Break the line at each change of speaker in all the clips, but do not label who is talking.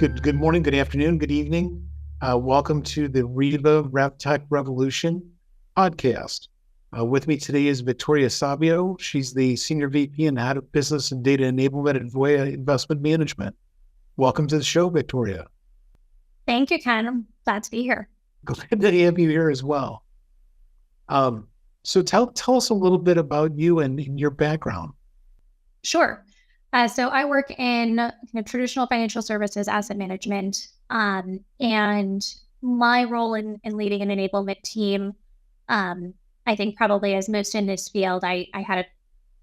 Good morning, good afternoon, good evening. Welcome to the Riva RevTech Revolution podcast. With me today is Victoria Savio. She's the Senior VP and Head of Business and Data Enablement at Voya Investment Management. Welcome to the show, Victoria.
Thank you, Ken. I'm glad to be here.
Glad to have you here as well. So tell us a little bit about you and your background.
Sure. So I work in traditional financial services, asset management, and my role in leading an enablement team, I think probably as most in this field, I had a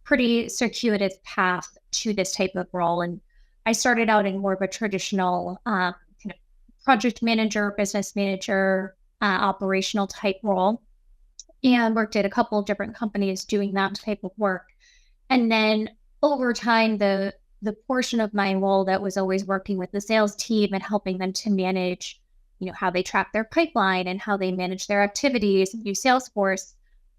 pretty circuitous path to this type of role. And I started out in more of a traditional kind of project manager, business manager, operational type role, and worked at a couple of different companies doing that type of work. And then over time, the portion of my role that was always working with the sales team and helping them to manage, how they track their pipeline and how they manage their activities and use Salesforce,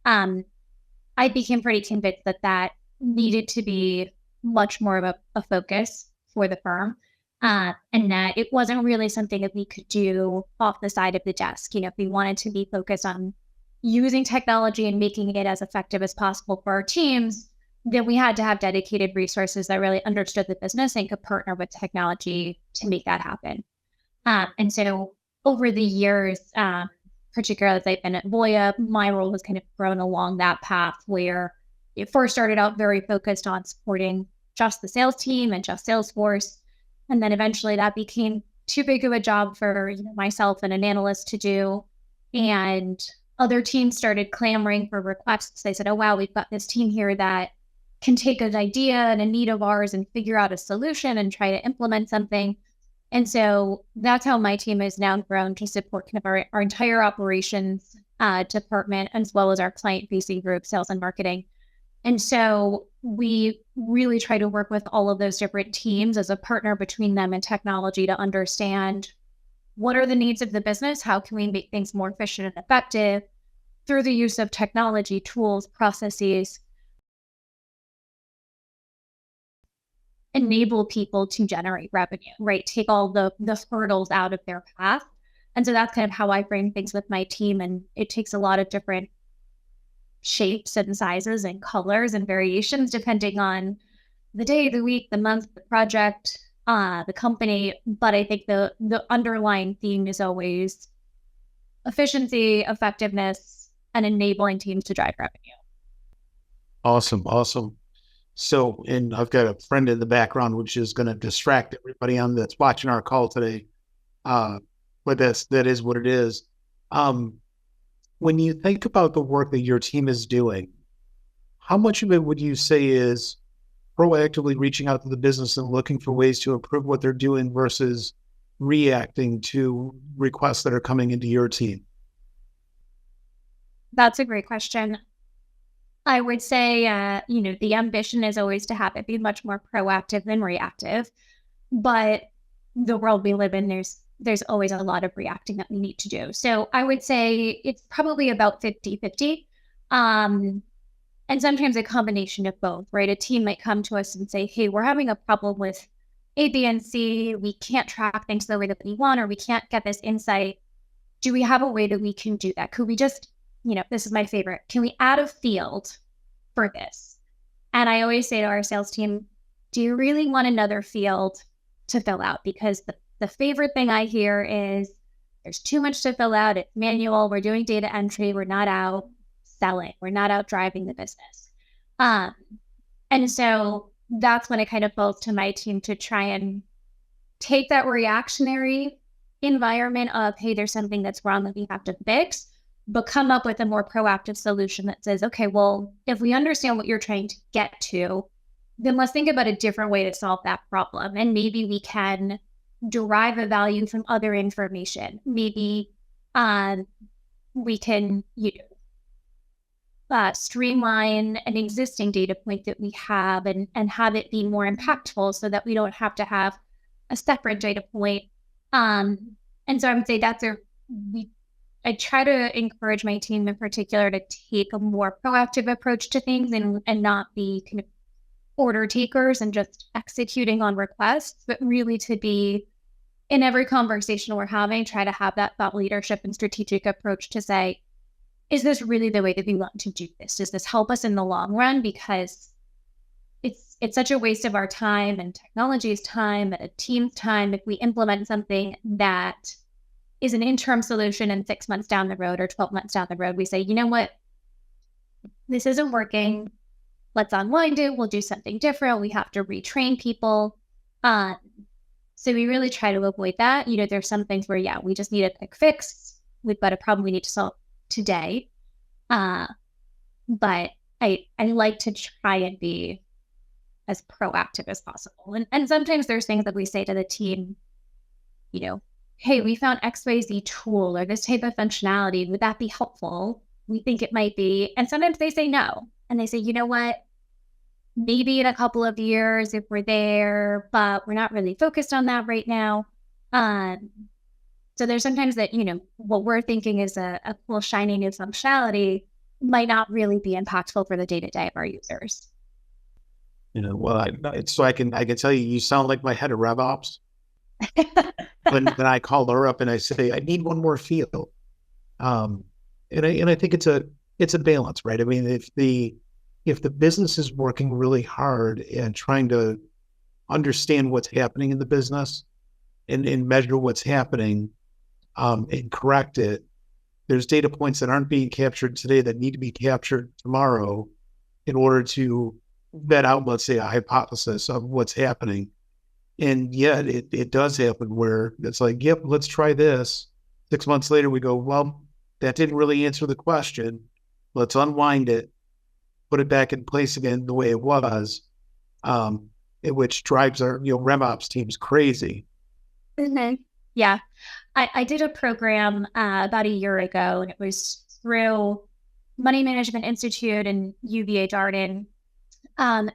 I became pretty convinced that needed to be much more of a focus for the firm, and that it wasn't really something that we could do off the side of the desk. If we wanted to be focused on using technology and making it as effective as possible for our teams, then we had to have dedicated resources that really understood the business and could partner with technology to make that happen. And so over the years, particularly as I've been at Voya, my role has kind of grown along that path where it first started out very focused on supporting just the sales team and just Salesforce. And then eventually that became too big of a job for myself and an analyst to do. And other teams started clamoring for requests. They said, oh, wow, we've got this team here that can take an idea and a need of ours and figure out a solution and try to implement something. And so that's how my team has now grown to support kind of our entire operations department, as well as our client-facing group, sales and marketing. And so we really try to work with all of those different teams as a partner between them and technology to understand what are the needs of the business, how can we make things more efficient and effective through the use of technology, tools, processes, enable people to generate revenue, right? Take all the hurdles out of their path. And so that's kind of how I frame things with my team. And it takes a lot of different shapes and sizes and colors and variations depending on the day, the week, the month, the project, the company. But I think the underlying theme is always efficiency, effectiveness, and enabling teams to drive revenue. Awesome.
So, and I've got a friend in the background, which is going to distract everybody that's watching our call today. But that is what it is. When you think about the work that your team is doing, how much of it would you say is proactively reaching out to the business and looking for ways to improve what they're doing versus reacting to requests that are coming into your team?
That's a great question. I would say, the ambition is always to have it be much more proactive than reactive. But the world we live in, there's always a lot of reacting that we need to do. So I would say it's probably about 50-50. And sometimes a combination of both, right? A team might come to us and say, hey, we're having a problem with A, B, and C. We can't track things the way that we want, or we can't get this insight. Do we have a way that we can do that? Could we just, this is my favorite. Can we add a field for this? And I always say to our sales team, do you really want another field to fill out? Because the favorite thing I hear is there's too much to fill out. It's manual. We're doing data entry. We're not out selling. We're not out driving the business. And so that's when it kind of falls to my team to try and take that reactionary environment of, hey, there's something that's wrong that we have to fix, but come up with a more proactive solution that says, okay, well, if we understand what you're trying to get to, then let's think about a different way to solve that problem. And maybe we can derive a value from other information. Maybe we can streamline an existing data point that we have and have it be more impactful so that we don't have to have a separate data point. And so I would say I try to encourage my team in particular to take a more proactive approach to things and not be kind of order takers and just executing on requests, but really to be in every conversation we're having, try to have that thought leadership and strategic approach to say, is this really the way that we want to do this? Does this help us in the long run? Because it's such a waste of our time and technology's time and a team's time if we implement something that is an interim solution, and 6 months down the road or 12 months down the road, we say, you know what, this isn't working. Let's unwind it. We'll do something different. We have to retrain people. So we really try to avoid that. There's some things where, we just need a quick fix. We've got a problem we need to solve today. But I like to try and be as proactive as possible. And sometimes there's things that we say to the team, hey, we found XYZ tool or this type of functionality. Would that be helpful? We think it might be. And sometimes they say no. And they say, you know what? Maybe in a couple of years if we're there, but we're not really focused on that right now. So there's sometimes that, what we're thinking is a cool, shiny new functionality might not really be impactful for the day-to-day of our users.
Well, I can tell you sound like my head of RevOps. when I call her up and I say, I need one more field. And I think it's a balance, right? I mean, if the business is working really hard and trying to understand what's happening in the business and measure what's happening, and correct it, there's data points that aren't being captured today that need to be captured tomorrow in order to vet out, let's say, a hypothesis of what's happening. And yet it does happen where it's like, yep, let's try this. 6 months later, we go, well, that didn't really answer the question. Let's unwind it, put it back in place again the way it was, which drives our RevOps teams crazy.
Mm-hmm. Yeah. I did a program about a year ago, and it was through Money Management Institute and UVA Darden. And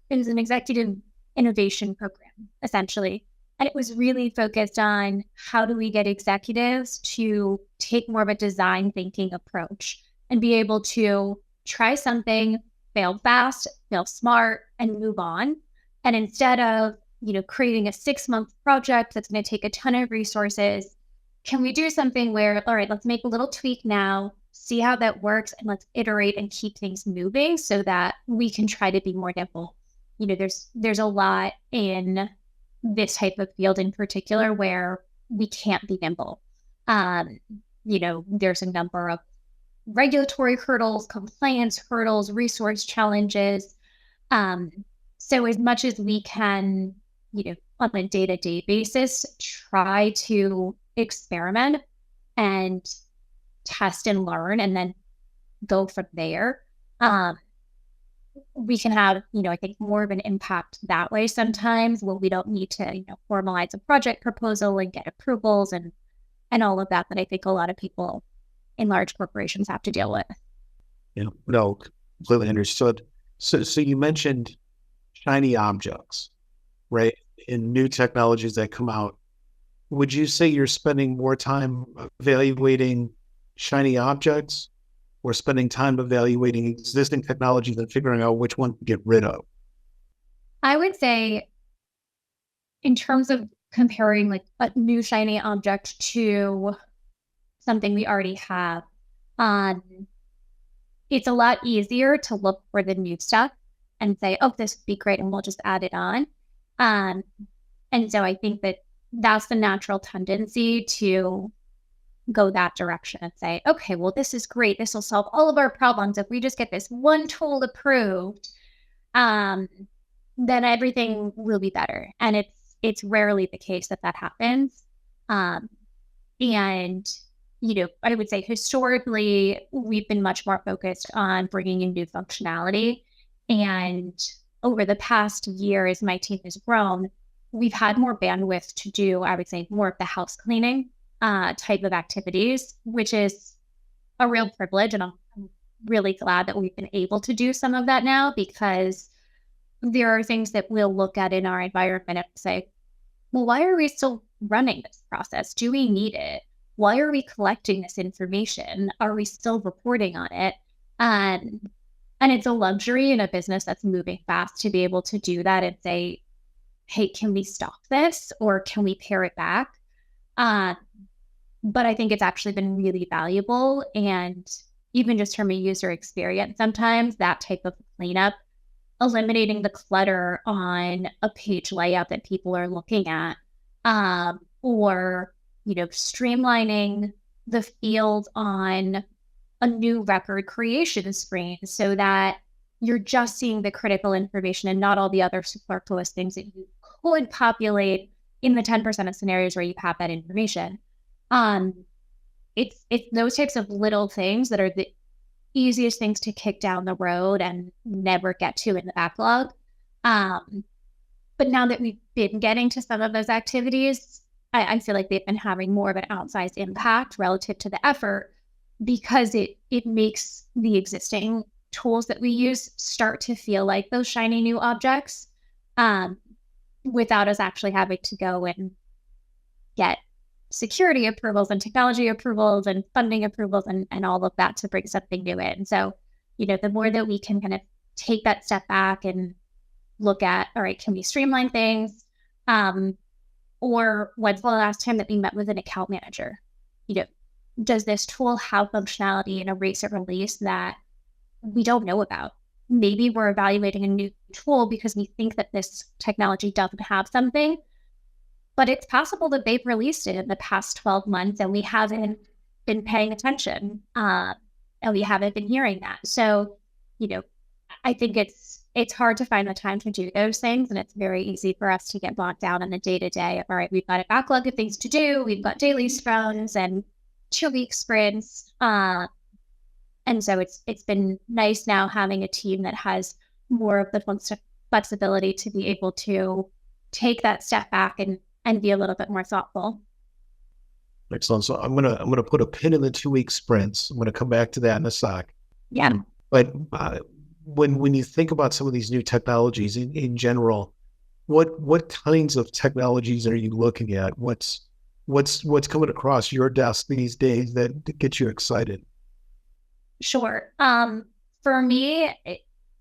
it was an executive innovation program, essentially. And it was really focused on how do we get executives to take more of a design thinking approach and be able to try something, fail fast, fail smart, and move on. And instead of, creating a 6-month project that's going to take a ton of resources, can we do something where, all right, let's make a little tweak now, see how that works, and let's iterate and keep things moving so that we can try to be more nimble. There's a lot in this type of field in particular where we can't be nimble. There's a number of regulatory hurdles, compliance hurdles, resource challenges. So as much as we can, on a day-to-day basis, try to experiment and test and learn and then go from there. We can have, I think more of an impact that way sometimes when we don't need to, formalize a project proposal and get approvals and all of that I think a lot of people in large corporations have to deal with.
No, completely understood. So you mentioned shiny objects, right? In new technologies that come out. Would you say you're spending more time evaluating shiny objects or spending time evaluating existing technologies and figuring out which one to get rid of?
I would say in terms of comparing like a new shiny object to something we already have, it's a lot easier to look for the new stuff and say, oh, this would be great, and we'll just add it on. And so I think that that's the natural tendency to go that direction and say, okay, well, this is great. This will solve all of our problems. If we just get this one tool approved, then everything will be better. And it's rarely the case that happens. And, I would say historically, we've been much more focused on bringing in new functionality. And over the past year, as my team has grown, we've had more bandwidth to do, I would say, more of the house cleaning type of activities, which is a real privilege. And I'm really glad that we've been able to do some of that now, because there are things that we'll look at in our environment and say, well, why are we still running this process? Do we need it? Why are we collecting this information? Are we still reporting on it? And it's a luxury in a business that's moving fast to be able to do that and say, hey, can we stop this or can we pare it back? But I think it's actually been really valuable. And even just from a user experience, sometimes that type of cleanup, eliminating the clutter on a page layout that people are looking at, or, streamlining the field on a new record creation screen so that you're just seeing the critical information and not all the other superfluous things that you could populate in the 10% of scenarios where you have that information. It's those types of little things that are the easiest things to kick down the road and never get to in the backlog. But now that we've been getting to some of those activities, I feel like they've been having more of an outsized impact relative to the effort, because it makes the existing tools that we use start to feel like those shiny new objects, without us actually having to go and get security approvals and technology approvals and funding approvals and all of that to bring something new in. So, the more that we can kind of take that step back and look at, all right, can we streamline things? Or when's the last time that we met with an account manager? Does this tool have functionality in a recent release that we don't know about? Maybe we're evaluating a new tool because we think that this technology doesn't have something, but it's possible that they've released it in the past 12 months and we haven't been paying attention, and we haven't been hearing that. So, I think it's hard to find the time to do those things. And it's very easy for us to get bogged down in the day-to-day. All right, we've got a backlog of things to do. We've got daily sprints and 2-week sprints. And so it's been nice now having a team that has more of the flexibility to be able to take that step back and be a little bit more thoughtful.
Excellent. So I'm gonna put a pin in the 2-week sprints. I'm gonna come back to that in a sec.
Yeah.
But when you think about some of these new technologies in general, what kinds of technologies are you looking at? What's coming across your desk these days that gets you excited?
Sure. For me,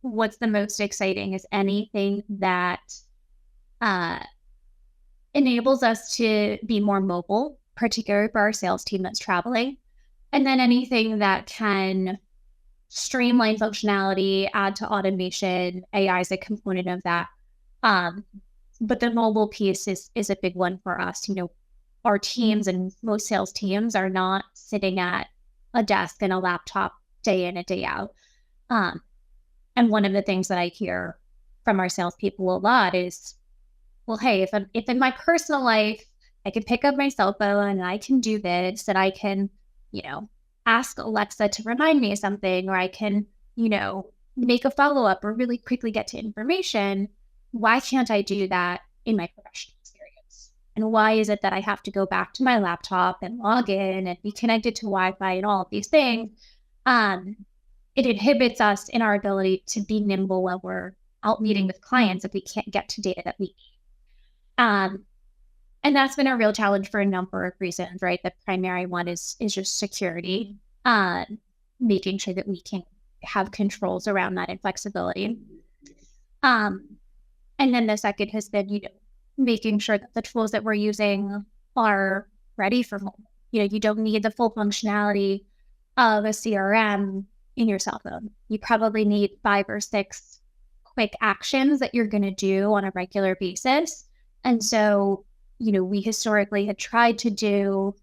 what's the most exciting is anything that enables us to be more mobile, particularly for our sales team that's traveling. And then anything that can streamline functionality, add to automation. AI is a component of that. But the mobile piece is a big one for us. Our teams and most sales teams are not sitting at a desk and a laptop day in and day out. And one of the things that I hear from our salespeople a lot is, well, hey, if in my personal life, I can pick up my cell phone and I can do this, and I can, ask Alexa to remind me of something, or I can, make a follow-up or really quickly get to information. Why can't I do that in my professional experience? And why is it that I have to go back to my laptop and log in and be connected to Wi-Fi and all of these things? It inhibits us in our ability to be nimble when we're out meeting with clients if we can't get to data that we need. And that's been a real challenge for a number of reasons, right? The primary one is just security, making sure that we can have controls around that and flexibility. And then the second has been, making sure that the tools that we're using are ready for mobile. You don't need the full functionality of a CRM in your cell phone. You probably need 5 or 6 quick actions that you're going to do on a regular basis. And so, we historically had tried to do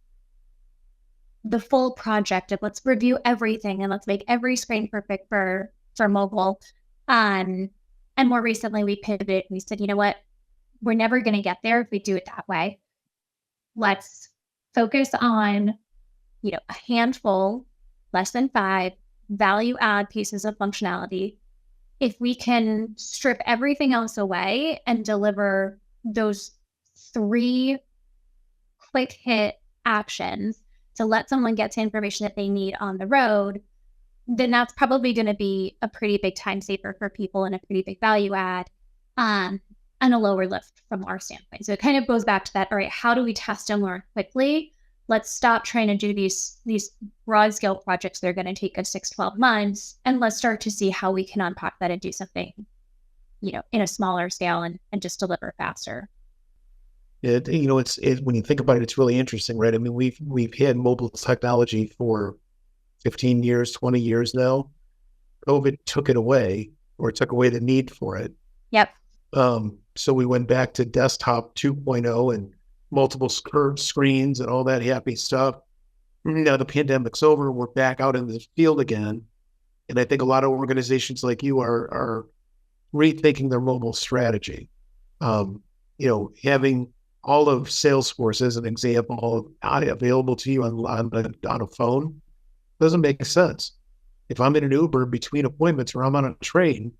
the full project of let's review everything and let's make every screen perfect for mobile. And more recently we pivoted and we said, you know what, we're never going to get there if we do it that way. Let's focus on, a handful, less than 5 value add pieces of functionality. If we can strip everything else away and deliver those 3 quick hit actions to let someone get to information that they need on the road, then that's probably going to be a pretty big time saver for people and a pretty big value add, and a lower lift from our standpoint. So it kind of goes back to that, all right, how do we test and learn quickly? Let's stop trying to do these broad scale projects that are going to take us 6-12 months, and let's start to see how we can unpack that and do something in a smaller scale and just deliver faster.
When you think about it, it's really interesting, right? I mean, we've had mobile technology for 15 years, 20 years now. COVID took it away, or took away the need for it.
Yep.
So we went back to desktop 2.0 and multiple curved screens and all that happy stuff. Now the pandemic's over, we're back out in the field again. And I think a lot of organizations like you are rethinking their mobile strategy. Having all of Salesforce as an example available to you on a phone doesn't make sense. If I'm in an Uber between appointments or I'm on a train,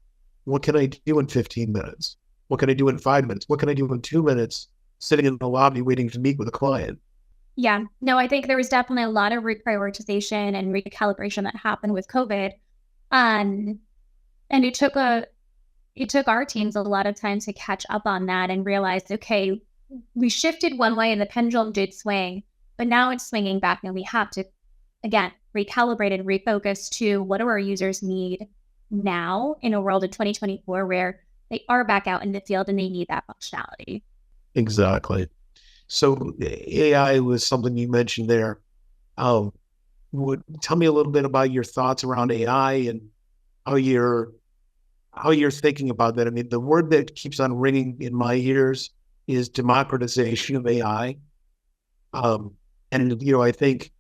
what can I do in 15 minutes? What can I do in 5 minutes? What can I do in 2 minutes sitting in the lobby waiting to meet with a client?
Yeah, no, I think there was definitely a lot of reprioritization and recalibration that happened with COVID. And it took our teams a lot of time to catch up on that and realize, okay, we shifted one way and the pendulum did swing, but now it's swinging back and we have to, again, recalibrate and refocus to what do our users need now in a world of 2024 where they are back out in the field and they need that functionality.
Exactly. So AI was something you mentioned there. Tell me a little bit about your thoughts around AI and how you're thinking about that. I mean, the word that keeps on ringing in my ears is democratization of AI. I think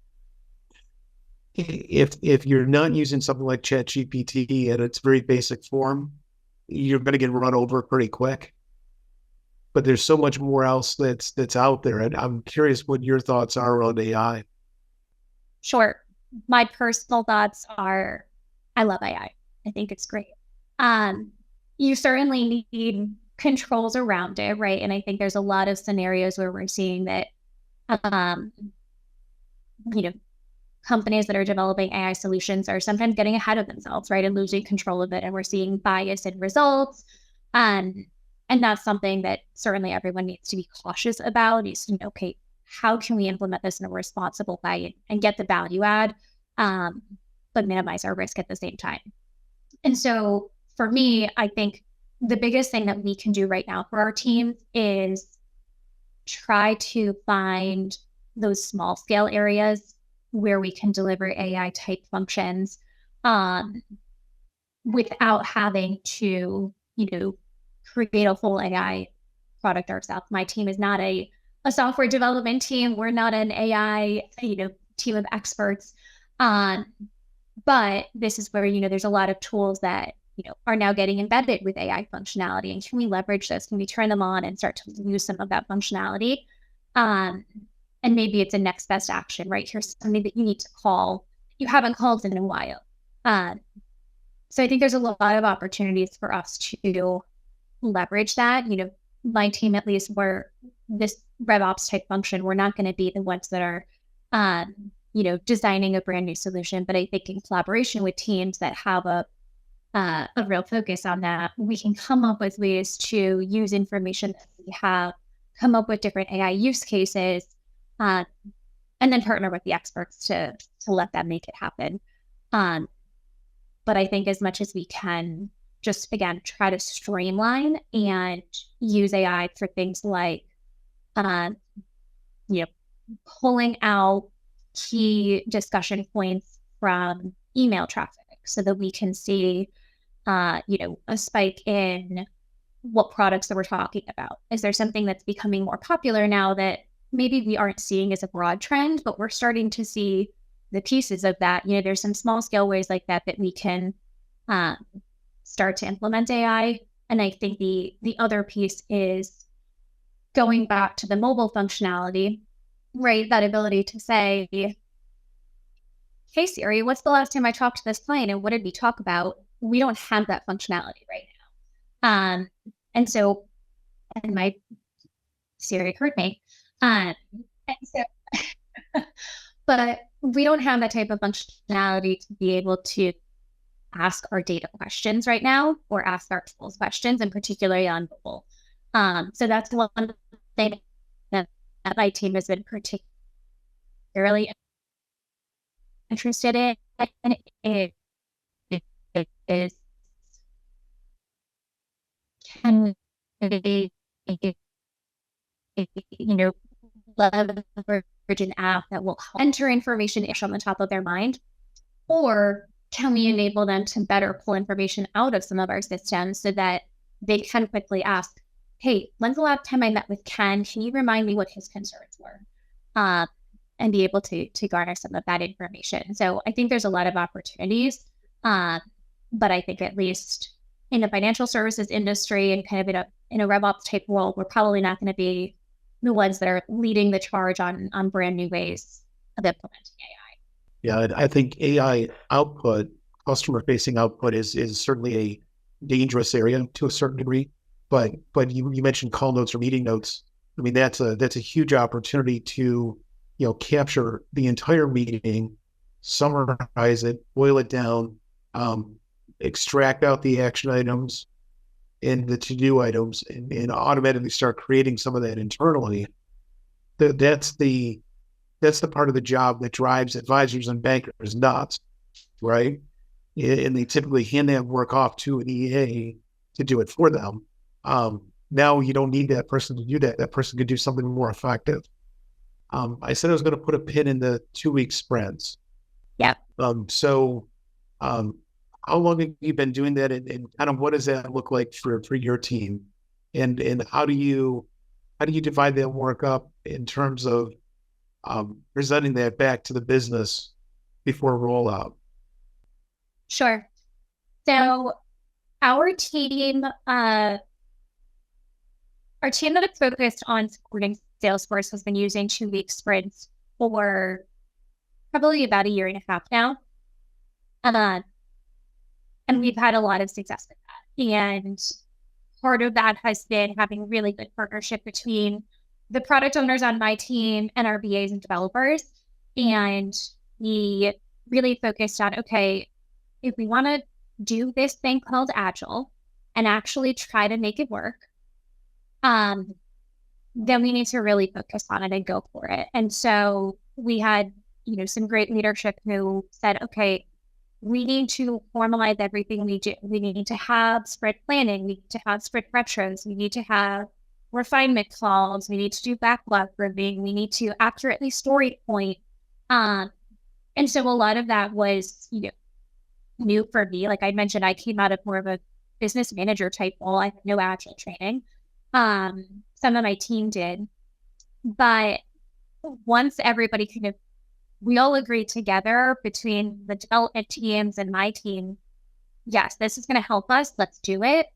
if you're not using something like ChatGPT at its very basic form, you're going to get run over pretty quick. But there's so much more else that's out there. And I'm curious what your thoughts are around AI.
Sure. My personal thoughts are, I love AI. I think it's great. You certainly need controls around it, right? And I think there's a lot of scenarios where we're seeing that, companies that are developing AI solutions are sometimes getting ahead of themselves, right? And losing control of it. And we're seeing bias in results. And that's something that certainly everyone needs to be cautious about is, okay, how can we implement this in a responsible way and get the value add, but minimize our risk at the same time? And so for me, I think the biggest thing that we can do right now for our teams is try to find those small scale areas where we can deliver AI type functions without having to, create a full AI product ourselves. My team is not a software development team. We're not an AI, team of experts. But this is where, there's a lot of tools that, are now getting embedded with AI functionality. And can we leverage this? Can we turn them on and start to use some of that functionality? And maybe it's a next best action, right? Here's something that you need to call. You haven't called in a while. So I think there's a lot of opportunities for us to leverage that. My team, at least, where this RevOps type function, we're not going to be the ones that are, designing a brand new solution. But I think in collaboration with teams that have a real focus on that, we can come up with ways to use information that we have, come up with different AI use cases, and then partner with the experts to let them make it happen. But I think as much as we can, just again, try to streamline and use AI for things like, pulling out key discussion points from email traffic so that we can see, a spike in what products that we're talking about. Is there something that's becoming more popular now that maybe we aren't seeing as a broad trend, but we're starting to see the pieces of that? There's some small scale ways like that we can start to implement AI. And I think the other piece is going back to the mobile functionality, right? That ability to say, hey Siri, what's the last time I talked to this client and what did we talk about? We don't have that functionality right now. And so, and my Siri heard me. And so, but we don't have that type of functionality to be able to ask our data questions right now or ask our tools questions, and particularly on mobile. So that's one thing that my team has been particularly interested in. And it is can they, leverage an app that will enter information on the top of their mind? Or can we enable them to better pull information out of some of our systems so that they can quickly ask, hey, when's the last time I met with Ken? Can you remind me what his concerns were? And be able to garner some of that information. So I think there's a lot of opportunities, but I think at least in the financial services industry and kind of in a RevOps type role, we're probably not going to be the ones that are leading the charge on brand new ways of implementing AI.
Yeah, I think AI output, customer-facing output, is certainly a dangerous area to a certain degree. But you mentioned call notes or meeting notes. I mean, that's a huge opportunity to capture the entire meeting, summarize it, boil it down, extract out the action items and the to-do items, and automatically start creating some of that internally. That's the part of the job that drives advisors and bankers nuts, right? And they typically hand that work off to an EA to do it for them. Now you don't need that person to do that. That person could do something more effective. I said I was going to put a pin in the 2-week sprints.
Yeah.
So how long have you been doing that, and kind of what does that look like for your team? And how do you divide that work up in terms of presenting that back to the business before rollout?
Sure. So our team that is focused on supporting Salesforce has been using 2-week sprints for probably about a year and a half now. And we've had a lot of success with that. And part of that has been having really good partnership between the product owners on my team and our BAs and developers. And we really focused on, okay, if we want to do this thing called Agile and actually try to make it work, then we need to really focus on it and go for it. And so we had, some great leadership who said, okay, we need to formalize everything we do. We need to have sprint planning. We need to have sprint retros. We need to have refinement calls. We need to do backlog grouping. We need to accurately story point. And so a lot of that was, new for me. Like I mentioned, I came out of more of a business manager type role. I had no Agile training. Some of my team did. But once everybody we all agreed together between the development teams and my team, yes, this is going to help us. Let's do it.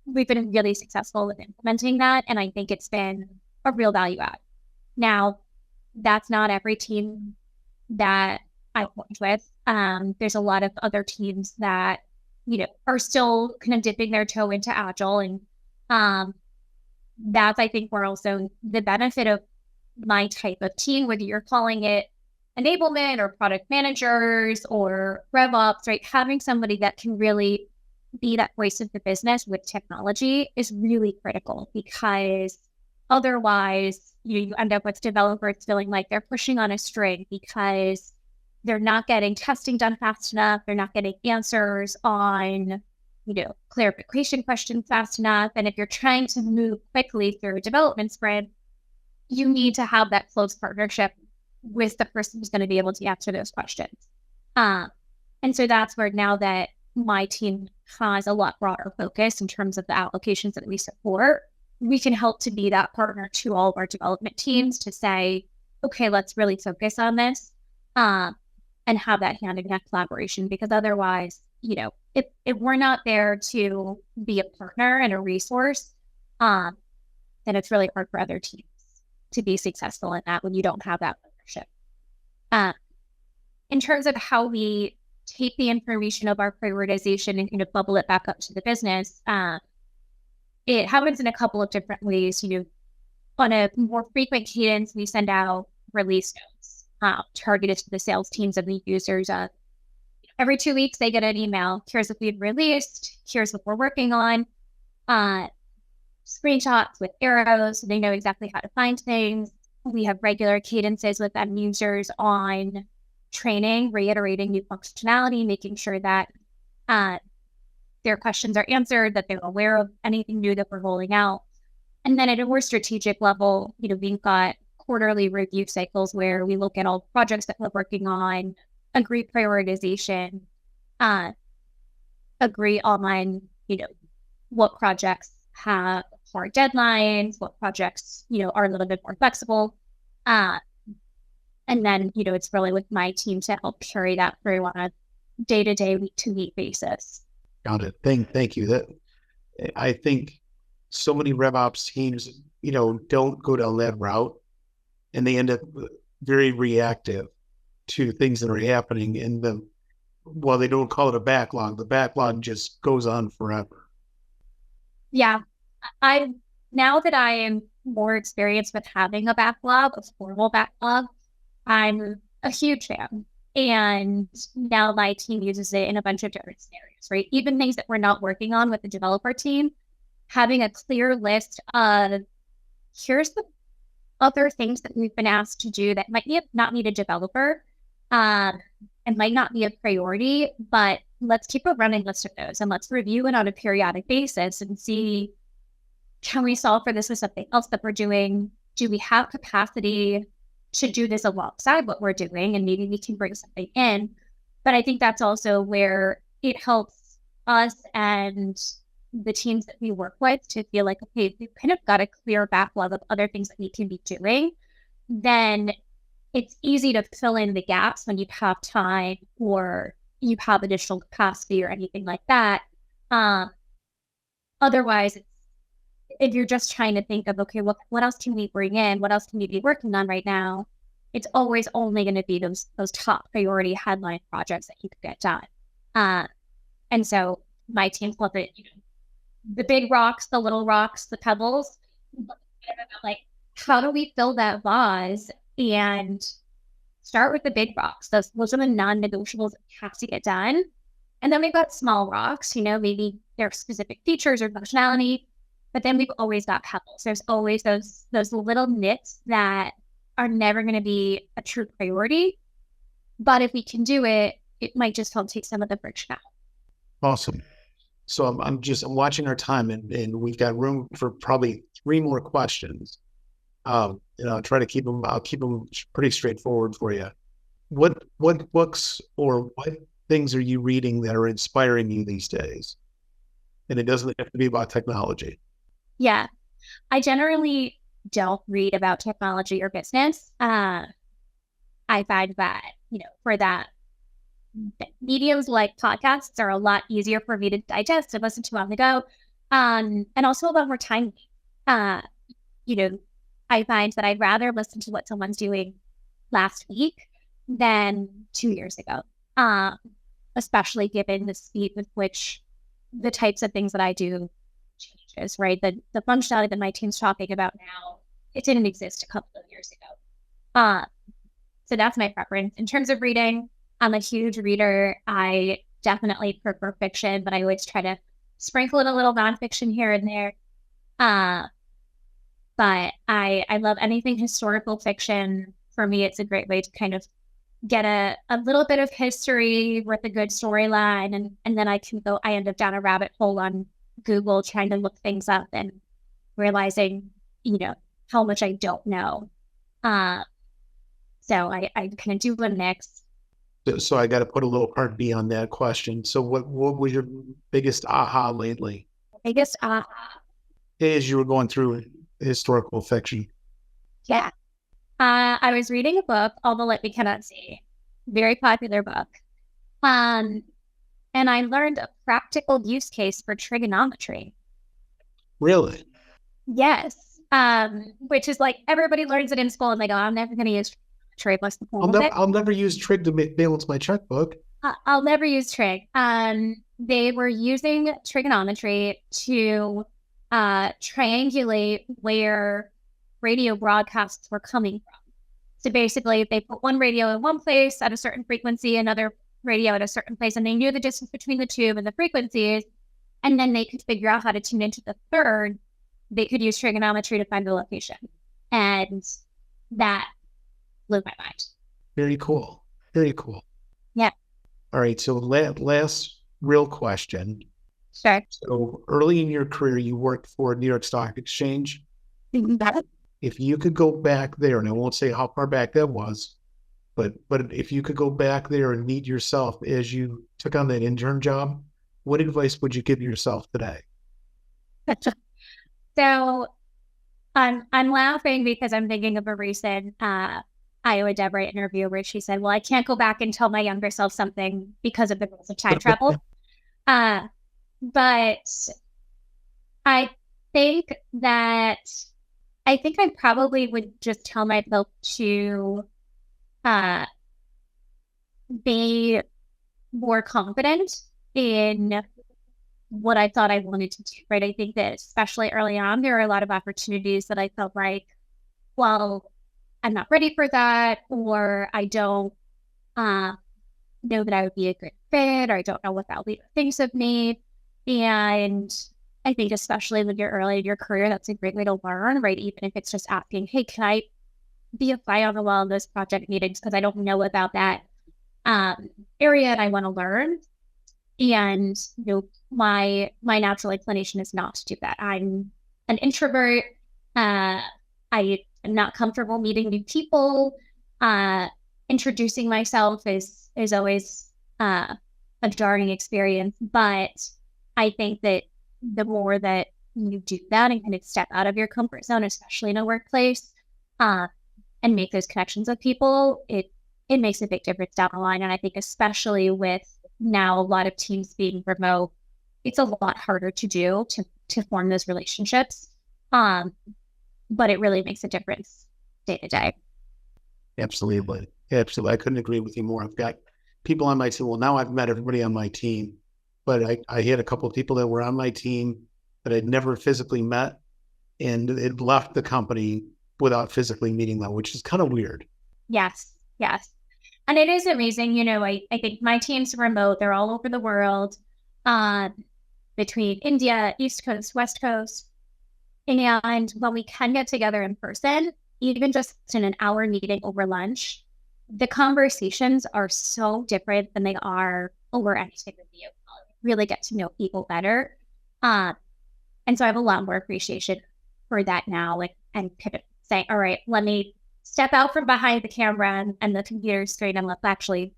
We've been really successful with implementing that. And I think it's been a real value add. Now, that's not every team that I worked with. There's a lot of other teams that, are still kind of dipping their toe into Agile. And that's, I think, where also the benefit of my type of team, whether you're calling it enablement or product managers or RevOps, right? Having somebody that can really be that voice of the business with technology is really critical, because otherwise you end up with developers feeling like they're pushing on a string because they're not getting testing done fast enough. They're not getting answers on, clarification questions fast enough. And if you're trying to move quickly through a development sprint, you need to have that close partnership with the person who's going to be able to answer those questions. And so that's where, now that my team has a lot broader focus in terms of the applications that we support, we can help to be that partner to all of our development teams to say, okay, let's really focus on this and have that hand-in-hand collaboration. Because otherwise, if we're not there to be a partner and a resource, then it's really hard for other teams to be successful in that when you don't have that partnership. In terms of how we take the information of our prioritization and bubble it back up to the business, it happens in a couple of different ways. On a more frequent cadence, we send out release notes targeted to the sales teams and the users. Every 2 weeks, they get an email. Here's what we've released. Here's what we're working on. Screenshots with arrows, so they know exactly how to find things. We have regular cadences with end users on training, reiterating new functionality, making sure that their questions are answered, that they're aware of anything new that we're rolling out. And then at a more strategic level, we've got quarterly review cycles where we look at all the projects that we're working on, agree prioritization, agree on, what projects have hard deadlines, what projects, are a little bit more flexible. And then, it's really with my team to help carry that through on a day-to-day, week-to-week basis.
Got it. Thank you. That I think so many RevOps teams, don't go down that route, and they end up very reactive to things that are happening in the. Well, they don't call it a backlog. The backlog just goes on forever.
Yeah, now that I am more experienced with having a backlog, a formal backlog, I'm a huge fan. And now my team uses it in a bunch of different scenarios, right? Even things that we're not working on with the developer team, having a clear list of here's the other things that we've been asked to do that might not need a developer, and might not be a priority, but let's keep a running list of those and let's review it on a periodic basis and see, can we solve for this with something else that we're doing? Do we have capacity to do this alongside what we're doing? And maybe we can bring something in. But I think that's also where it helps us and the teams that we work with to feel like, okay, we've kind of got a clear backlog of other things that we can be doing. Then it's easy to fill in the gaps when you have time or you have additional capacity or anything like that. Otherwise, if you're just trying to think of, okay, what else can we bring in? What else can we be working on right now? It's always only going to be those top priority headline projects that you could get done. And so my team love it, the big rocks, the little rocks, the pebbles, like, how do we fill that vase and start with the big rocks? Those are the non-negotiables that have to get done. And then we've got small rocks, maybe they're specific features or functionality, but then we've always got pebbles. There's always those little nits that are never going to be a true priority. But if we can do it, it might just help take some of the friction out.
Awesome. So I'm watching our time, and we've got room for probably 3 more questions. I'll try to keep them. I'll keep them pretty straightforward for you. What books or what things are you reading that are inspiring you these days? And it doesn't have to be about technology.
Yeah, I generally don't read about technology or business. I find that, for that, mediums like podcasts are a lot easier for me to digest and listen to on the go. And also a lot more timely. I find that I'd rather listen to what someone's doing last week than 2 years ago, especially given the speed with which the types of things that I do changes, right? The functionality that my team's talking about now, it didn't exist a couple of years ago. So that's my preference. In terms of reading, I'm a huge reader. I definitely prefer fiction, but I always try to sprinkle in a little nonfiction here and there. But I love anything historical fiction. For me, it's a great way to kind of get a little bit of history with a good storyline. And then I end up down a rabbit hole on Google trying to look things up and realizing, how much I don't know. So I kind of do a mix.
So I got to put a little part B on that question. So what was your biggest aha lately?
Biggest aha?
As you were going through historical fiction.
Yeah. I was reading a book, All the Light We Cannot See. Very popular book. And I learned a practical use case for trigonometry.
Really?
Yes. Which is like everybody learns it in school and they go, I'm never going to use trig. What's the point of it?
I'll never use trig to balance my checkbook.
I'll never use trig. They were using trigonometry to triangulate where radio broadcasts were coming from. So basically, if they put one radio in one place at a certain frequency, another radio at a certain place, and they knew the distance between the two and the frequencies, and then they could figure out how to tune into the third, they could use trigonometry to find the location. And that blew my mind.
Very cool. Very cool.
Yeah.
All right. So last real question.
Sure.
So early in your career, you worked for New York Stock Exchange. If you could go back there, and I won't say how far back that was, but if you could go back there and meet yourself as you took on that intern job, what advice would you give yourself today?
So I'm laughing because I'm thinking of a recent Iowa Deborah interview where she said, "Well, I can't go back and tell my younger self something because of the rules of time travel." Uh, but I think that I probably would just tell myself to uh, be more confident in what I thought I wanted to do, right? I think that especially early on, there are a lot of opportunities that I felt like, well, I'm not ready for that, or I don't uh, know that I would be a good fit, or I don't know what that leader thinks of me. And I think especially when you're early in your career, that's a great way to learn, right? Even if it's just asking, hey, can I be a fly on the wall in those project meetings because I don't know about that area and I want to learn. And my natural inclination is not to do that. I'm an introvert. I am not comfortable meeting new people. Introducing myself is always a jarring experience. But I think that the more that you do that and kind of step out of your comfort zone, especially in a workplace, and make those connections with people, it makes a big difference down the line. And I think especially with now a lot of teams being remote, it's a lot harder to do to form those relationships. But it really makes a difference day to day.
Absolutely. Absolutely. I couldn't agree with you more. I've got people on my team. Well, now I've met everybody on my team, but I had a couple of people that were on my team that I'd never physically met, and it left the company without physically meeting them, which is kind of weird.
Yes. Yes. And it is amazing. I think my team's remote. They're all over the world, between India, East Coast, West Coast. And when we can get together in person, even just in an hour meeting over lunch, the conversations are so different than they are over anything video call. Really get to know people better. And so I have a lot more appreciation for that now, and pivot, saying, all right, let me step out from behind the camera and the computer screen and let's actually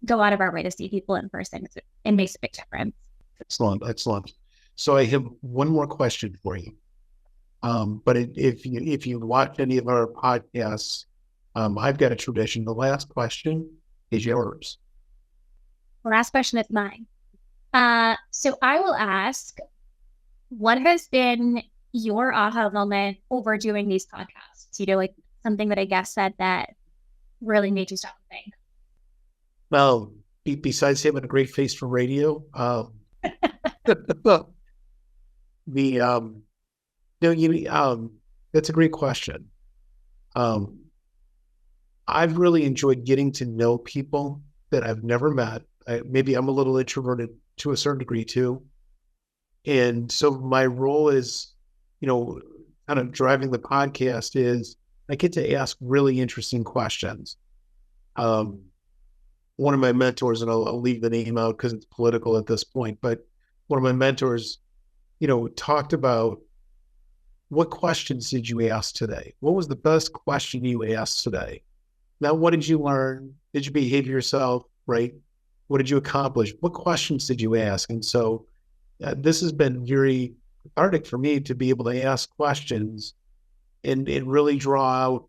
go out of our way to see people in person. It makes a big difference.
Excellent. Excellent. So I have one more question for you. But if you watch any of our podcasts, I've got a tradition. The last question is yours.
The last question is mine. So I will ask, what has been your aha moment over doing these podcasts? Like something that I guess said that really made you stop and think.
Well, besides having a great face for radio, the that's a great question. I've really enjoyed getting to know people that I've never met. Maybe I'm a little introverted to a certain degree too. And so my role is, kind of driving the podcast is I get to ask really interesting questions. One of my mentors, and I'll leave the name out because it's political at this point, but one of my mentors, talked about, what questions did you ask today? What was the best question you asked today? Now, what did you learn? Did you behave yourself, right? What did you accomplish? What questions did you ask? And so this has been very cathartic for me to be able to ask questions and really draw out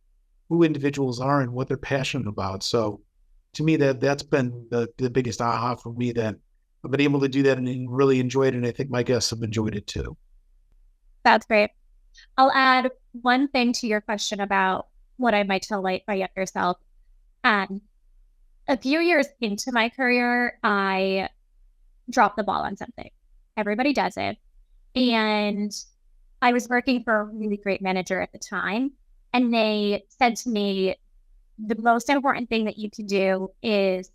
who individuals are and what they're passionate about. So to me, that's been the biggest aha for me, that I've been able to do that and really enjoyed it. And I think my guests have enjoyed it too.
That's great. I'll add one thing to your question about what I might tell my younger self. A few years into my career, I dropped the ball on something. Everybody does it. And I was working for a really great manager at the time. And they said to me, the most important thing that you can do is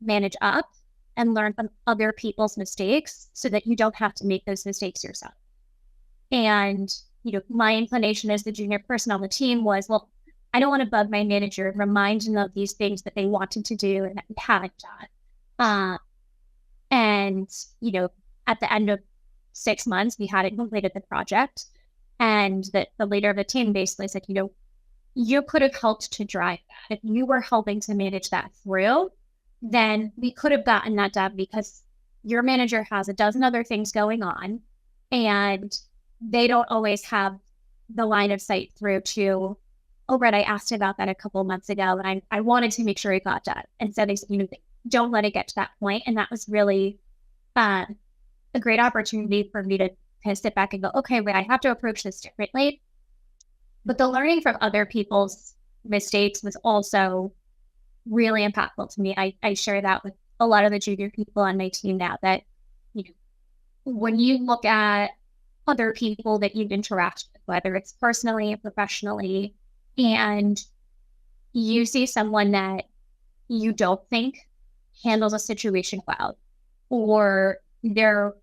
manage up and learn from other people's mistakes so that you don't have to make those mistakes yourself. And, my inclination as the junior person on the team was, well, I don't want to bug my manager and remind them of these things that they wanted to do and haven't done. And, at the end of 6 months, we hadn't completed the project. And the leader of the team basically said, you could have helped to drive that. If you were helping to manage that through, then we could have gotten that done, because your manager has a dozen other things going on and they don't always have the line of sight through to, oh, Brett, I asked about that a couple of months ago and I wanted to make sure it got done. And so they said, don't let it get to that point. And that was really a great opportunity for me to kind of sit back and go, okay, wait, I have to approach this differently. But the learning from other people's mistakes was also really impactful to me. I share that with a lot of the junior people on my team now, that when you look at other people that you've interacted with, whether it's personally or professionally, and you see someone that you don't think handles a situation well, or their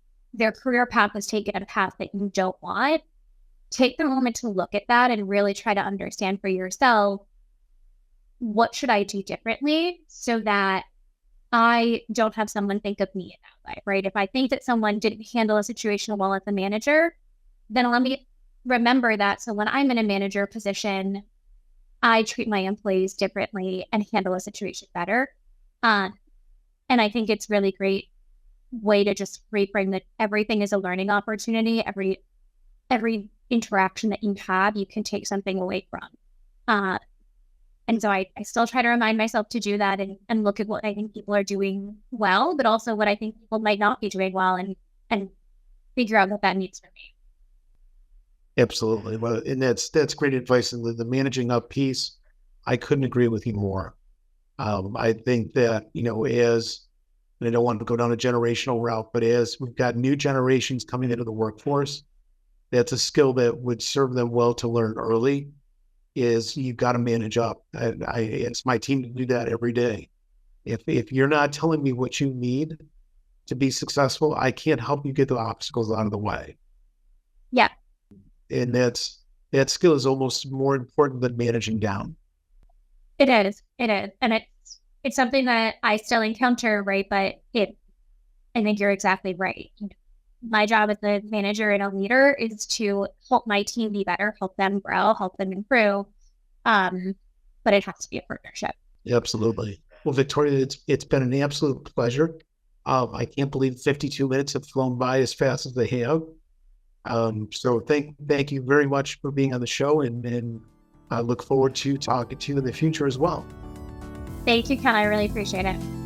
career path has taken a path that you don't want, take the moment to look at that and really try to understand for yourself, what should I do differently so that I don't have someone think of me in that way, right? If I think that someone didn't handle a situation well as a manager, then let me remember that. So when I'm in a manager position, I treat my employees differently and handle a situation better. And I think it's really great way to just reframe that everything is a learning opportunity. Every interaction that you have, you can take something away from. And so I still try to remind myself to do that and look at what I think people are doing well, but also what I think people might not be doing well, and figure out what that means for me.
Absolutely. Well, and that's great advice. And the managing up piece, I couldn't agree with you more. I think that, as, and I don't want to go down a generational route, but as we've got new generations coming into the workforce, that's a skill that would serve them well to learn early, is you've got to manage up. It's my team to do that every day. If you're not telling me what you need to be successful, I can't help you get the obstacles out of the way.
Yeah.
And that skill is almost more important than managing down.
It is. And it's something that I still encounter, right? But I think you're exactly right. My job as a manager and a leader is to help my team be better, help them grow, help them improve. But it has to be a partnership.
Absolutely. Well, Victoria, it's been an absolute pleasure. I can't believe 52 minutes have flown by as fast as they have. So thank you very much for being on the show, and I look forward to talking to you in the future as well.
Thank you, Ken. I really appreciate it.